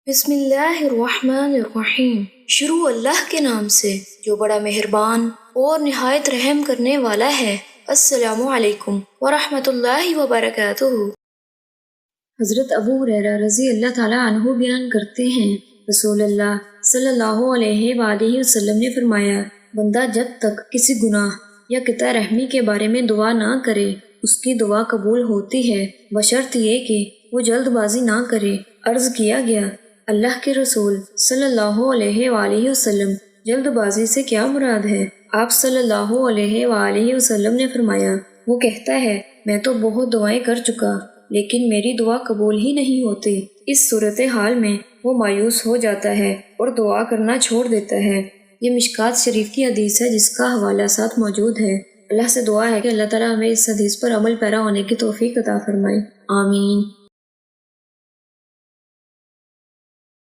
بسم اللہ الرحمن الرحیم۔ شروع اللہ کے نام سے جو بڑا مہربان اور نہایت رحم کرنے والا ہے۔ السلام علیکم ورحمۃ اللہ وبرکاتہ۔ حضرت ابو ہریرہ رضی اللہ تعالیٰ عنہ بیان کرتے ہیں، رسول اللہ صلی اللہ علیہ وآلہ وسلم نے فرمایا، بندہ جب تک کسی گناہ یا قطع رحمی کے بارے میں دعا نہ کرے اس کی دعا قبول ہوتی ہے، بشرط یہ کہ وہ جلد بازی نہ کرے۔ عرض کیا گیا، اللہ کے رسول صلی اللہ علیہ وآلہ وسلم، جلد بازی سے کیا مراد ہے؟ آپ صلی اللہ علیہ وآلہ وسلم نے فرمایا، وہ کہتا ہے میں تو بہت دعائیں کر چکا لیکن میری دعا قبول ہی نہیں ہوتی۔ اس صورتحال میں وہ مایوس ہو جاتا ہے اور دعا کرنا چھوڑ دیتا ہے۔ یہ مشکوٰۃ شریف کی حدیث ہے جس کا حوالہ ساتھ موجود ہے۔ اللہ سے دعا ہے کہ اللہ تعالیٰ ہمیں اس حدیث پر عمل پیرا ہونے کی توفیق عطا فرمائے، آمین۔